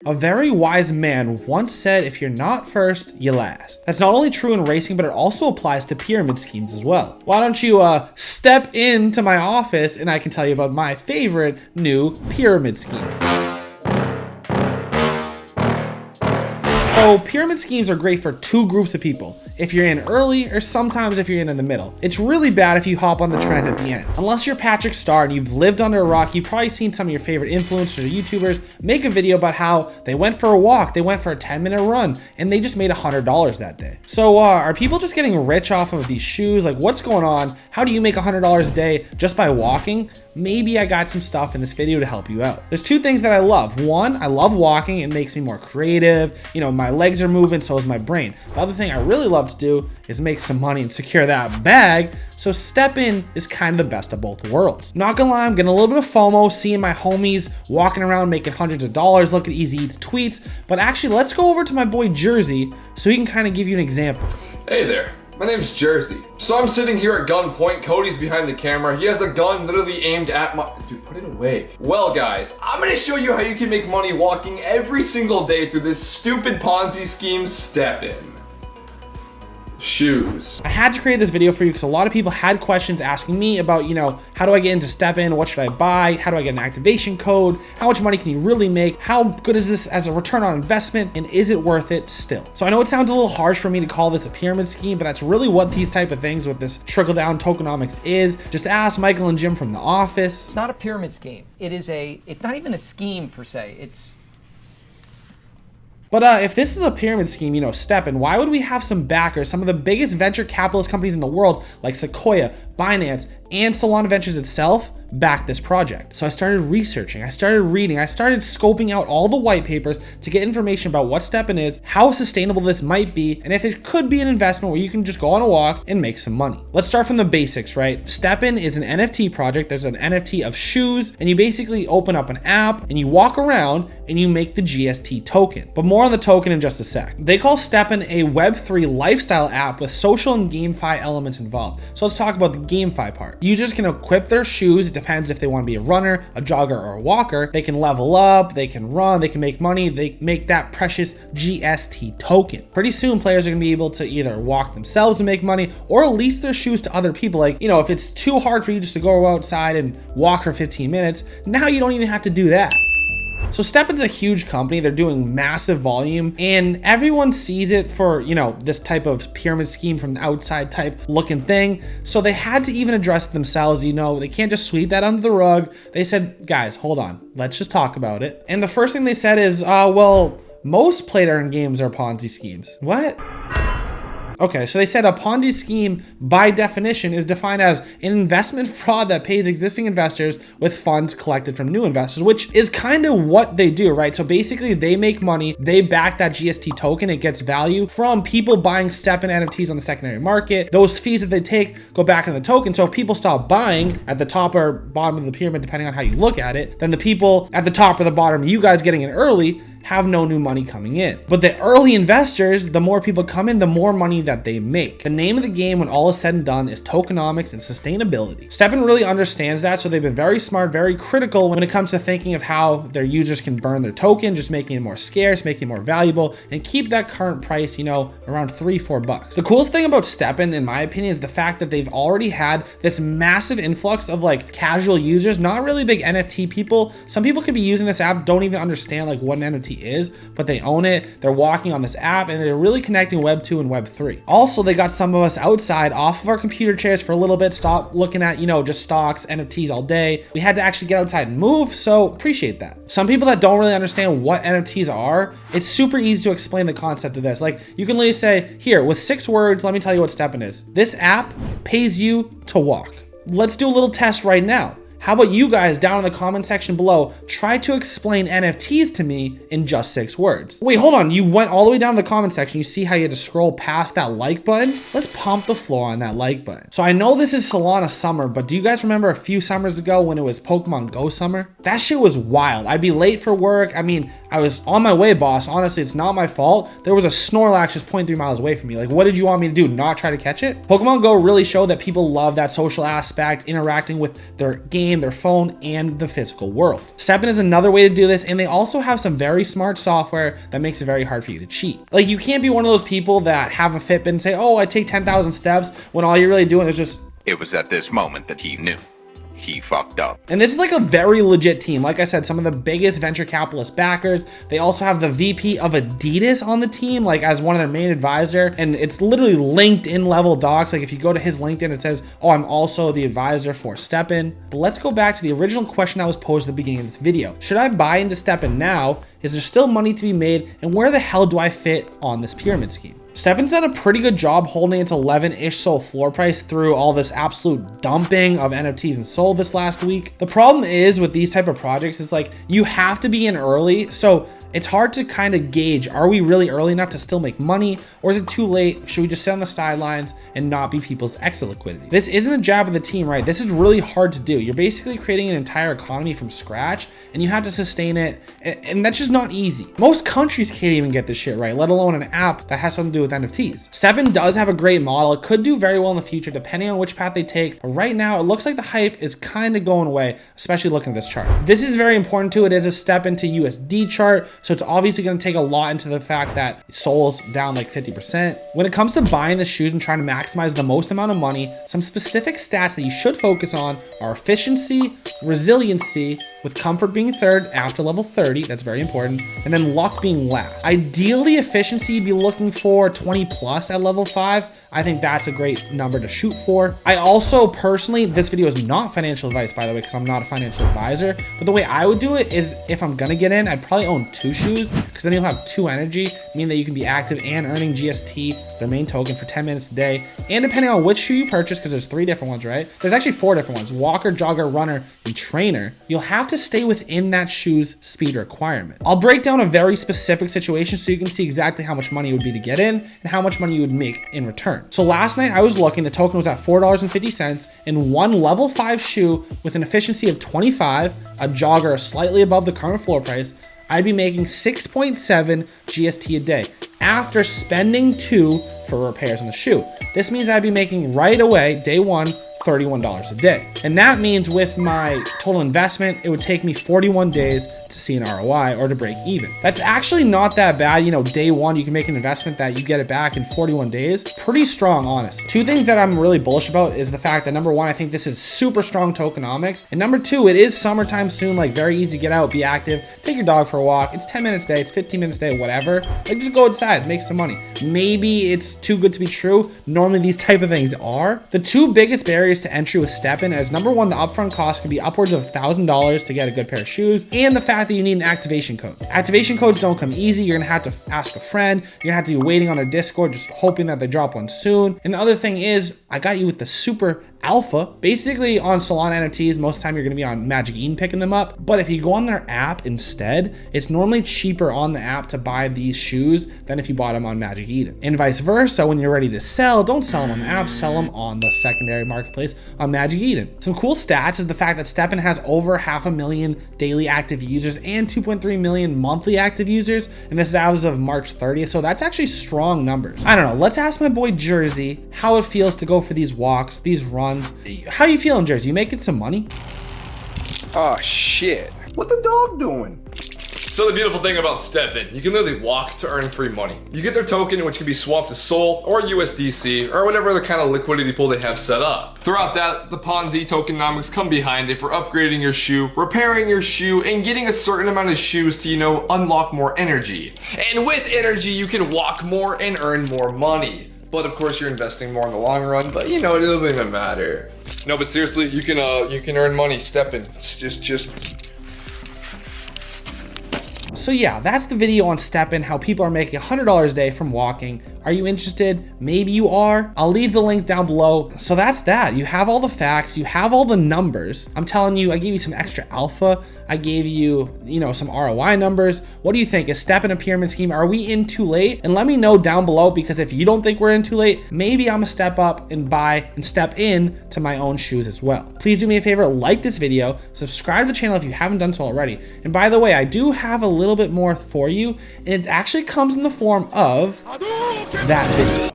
A very wise man once said, if you're not first, you last. That's not only true in racing, but it also applies to pyramid schemes as well. Why don't you step into my office and I can tell you about my favorite new pyramid scheme. So pyramid schemes are great for two groups of people. If you're in early or sometimes if you're in the middle. It's really bad if you hop on the trend at the end. Unless you're Patrick Star and you've lived under a rock, you've probably seen some of your favorite influencers or YouTubers make a video about how they went for a walk, they went for a 10-minute run, and they just made $100 that day. So are people just getting rich off of these shoes? Like, what's going on? How do you make $100 a day just by walking? Maybe I got some stuff in this video to help you out. There's two things that I love. One, I love walking. It makes me more creative. You know, my legs are moving, so is my brain. The other thing I really love to do is make some money and secure that bag. So Stepn is kind of the best of both worlds. Not gonna lie, I'm getting a little bit of FOMO seeing my homies walking around making hundreds of dollars, look at EasyEats tweets. But actually, let's go over to my boy Jerzy so he can kind of give you an example. Hey there. My name's Jerzy. So I'm sitting here at gunpoint, Cody's behind the camera, he has a gun literally aimed at my- Dude, put it away. Well guys, I'm gonna show you how you can make money walking every single day through this stupid Ponzi scheme, Stepn. Shoes. I had to create this video for you because a lot of people had questions asking me about, you know, how do I get into Stepn? What should I buy? How do I get an activation code? How much money can you really make? How good is this as a return on investment? And is it worth it still? So I know it sounds a little harsh for me to call this a pyramid scheme, but that's really what these type of things with this trickle down tokenomics is. Just ask Michael and Jim from The Office. It's not a pyramid scheme. It's not even a scheme per se. But if this is a pyramid scheme, you know, Stepn, why would we have some backers, some of the biggest venture capitalist companies in the world, like Sequoia, Binance, and Solana Ventures itself, back this project? So I started researching, I started reading, I started scoping out all the white papers to get information about what Stepn is, how sustainable this might be, and if it could be an investment where you can just go on a walk and make some money. Let's start from the basics, right? Stepn is an NFT project. There's an NFT of shoes, and you basically open up an app and you walk around and you make the GST token. But more on the token in just a sec. They call Stepn a Web3 lifestyle app with social and GameFi elements involved. So let's talk about the GameFi part. Users can equip their shoes. It depends if they want to be a runner, a jogger, or a walker. They can level up, they can run, they can make money, they make that precious GST token. Pretty soon, players are gonna be able to either walk themselves and make money or lease their shoes to other people. Like, you know, if it's too hard for you just to go outside and walk for 15 minutes, now you don't even have to do that. So Stepn's a huge company. They're doing massive volume and everyone sees it for, you know, this type of pyramid scheme from the outside type looking thing. So they had to even address it themselves. You know, they can't just sweep that under the rug. They said, guys, hold on, let's just talk about it. And the first thing they said is, well, most play to earn games are Ponzi schemes. What? Okay, so they said a Ponzi scheme by definition is defined as an investment fraud that pays existing investors with funds collected from new investors, which is kind of what they do, right? So basically they make money, they back that GST token, it gets value from people buying Stepn NFTs on the secondary market. Those fees that they take go back in the token. So if people stop buying at the top or bottom of the pyramid, depending on how you look at it, then the people at the top or the bottom, you guys getting in early, have no new money coming in. But the early investors, the more people come in, the more money that they make. The name of the game when all is said and done is tokenomics and sustainability. Stepn really understands that, so they've been very smart, very critical when it comes to thinking of how their users can burn their token, just making it more scarce, making it more valuable, and keep that current price, you know, around $3-4. The coolest thing about Stepn, in my opinion, is the fact that they've already had this massive influx of like casual users, not really big NFT people. Some people could be using this app, don't even understand like what an NFT is, but they own it. They're walking on this app and they're really connecting Web 2 and Web 3. Also, they got some of us outside off of our computer chairs for a little bit, stop looking at, you know, just stocks, NFTs all day. We had to actually get outside and move, so appreciate that. Some people that don't really understand what NFTs are, it's super easy to explain the concept of this. Like, you can literally say, here, with 6 words, let me tell you what Stepn is. This app pays you to walk. Let's do a little test right now. How about you guys down in the comment section below try to explain NFTs to me in just 6 words. Wait, hold on. You went all the way down to the comment section. You see how you had to scroll past that like button? Let's pump the floor on that like button. So I know this is Solana summer, but do you guys remember a few summers ago when it was Pokemon Go summer? That shit was wild. I'd be late for work. I mean, I was on my way, boss. Honestly, it's not my fault. There was a Snorlax just 0.3 miles away from me. Like, what did you want me to do? Not try to catch it? Pokemon Go really showed that people love that social aspect, interacting with their game game, their phone, and the physical world. Stepn is another way to do this, and they also have some very smart software that makes it very hard for you to cheat. Like, you can't be one of those people that have a Fitbit and say, oh, I take 10,000 steps, when all you're really doing is just... It was at this moment that he knew. He fucked up. And this is like a very legit team. Like I said, some of the biggest venture capitalist backers. They also have the VP of Adidas on the team, like as one of their main advisor. And it's literally LinkedIn level docs. Like if you go to his LinkedIn, it says, oh, I'm also the advisor for Stepn. But let's go back to the original question that was posed at the beginning of this video. Should I buy into Stepn now? Is there still money to be made? And where the hell do I fit on this pyramid scheme? Stepn's done a pretty good job holding its 11-ish SOL floor price through all this absolute dumping of NFTs and SOL this last week. The problem is with these type of projects, it's like you have to be in early. So it's hard to kind of gauge, are we really early enough to still make money, or is it too late? Should we just sit on the sidelines and not be people's exit liquidity? This isn't a jab at the team, right? This is really hard to do. You're basically creating an entire economy from scratch and you have to sustain it. And that's just not easy. Most countries can't even get this shit right, let alone an app that has something to do with NFTs. Stepn does have a great model. It could do very well in the future, depending on which path they take. But right now, it looks like the hype is kind of going away, especially looking at this chart. This is very important too. It is a Stepn to USD chart. So it's obviously going to take a lot into the fact that SOL's down like 50%. When it comes to buying the shoes and trying to maximize the most amount of money, some specific stats that you should focus on are efficiency, resiliency, with comfort being third after level 30, that's very important, and then luck being last. Ideally, efficiency, you'd be looking for 20 plus at level 5. I think that's a great number to shoot for. I also personally, this video is not financial advice, by the way, because I'm not a financial advisor, but the way I would do it is if I'm gonna get in, I'd probably own 2 shoes, because then you'll have 2 energy, meaning that you can be active and earning GST, their main token, for 10 minutes a day. And depending on which shoe you purchase, because there's 3 different ones, right? There's actually 4 different ones: walker, jogger, runner, and trainer. You'll have to stay within that shoe's speed requirement. I'll break down a very specific situation so you can see exactly how much money it would be to get in and how much money you would make in return. So last night I was looking, the token was at $4.50, and one level 5 shoe with an efficiency of 25, a jogger slightly above the current floor price, I'd be making 6.7 GST a day after spending 2 for repairs on the shoe. This means I'd be making right away, day 1, $31 a day. And that means with my total investment, it would take me 41 days to see an ROI or to break even. That's actually not that bad. You know, day 1, you can make an investment that you get it back in 41 days. Pretty strong, honest. 2 things that I'm really bullish about is the fact that number 1, I think this is super strong tokenomics. And number 2, it is summertime soon, like very easy to get out, be active, take your dog for a walk. It's 10 minutes a day, it's 15 minutes a day, whatever. Like just go outside, make some money. Maybe it's too good to be true. Normally these type of things are. The 2 biggest barriers to entry with Stepn is number 1, the upfront cost can be upwards of $1,000 to get a good pair of shoes, and the fact that you need an activation code. Activation codes don't come easy. You're gonna have to ask a friend. You're gonna have to be waiting on their Discord, just hoping that they drop one soon. And the other thing is, I got you with the super alpha. Basically on Solana NFTs, most of the time you're gonna be on Magic Eden picking them up. But if you go on their app instead, it's normally cheaper on the app to buy these shoes than if you bought them on Magic Eden. And vice versa, when you're ready to sell, don't sell them on the app, sell them on the secondary marketplace on Magic Eden. Some cool stats is the fact that Stepn has over 500,000 daily active users and 2.3 million monthly active users. And this is as of March 30th. So that's actually strong numbers. I don't know. Let's ask my boy Jerzy how it feels to go for these walks, these runs. How you feeling, Jerzy? You making some money? Oh shit. What the dog doing? So the beautiful thing about Stepn, you can literally walk to earn free money. You get their token, which can be swapped to SOL or USDC or whatever other kind of liquidity pool they have set up. Throughout that, the Ponzi tokenomics come behind it for upgrading your shoe, repairing your shoe, and getting a certain amount of shoes to, you know, unlock more energy. And with energy, you can walk more and earn more money. But of course, you're investing more in the long run. But you know, it doesn't even matter. No, but seriously, you can earn money. Stepn. Just. So yeah, that's the video on Stepn, how people are making $100 a day from walking. Are you interested? Maybe you are. I'll leave the link down below. So that's that. You have all the facts, you have all the numbers. I'm telling you, I gave you some extra alpha. I gave you, some ROI numbers. What do you think? Is Stepn a pyramid scheme? Are we in too late? And let me know down below, because if you don't think we're in too late, maybe I'm gonna step up and buy and step in to my own shoes as well. Please do me a favor, like this video, subscribe to the channel if you haven't done so already. And by the way, I do have a little bit more for you, and it actually comes in the form of that video.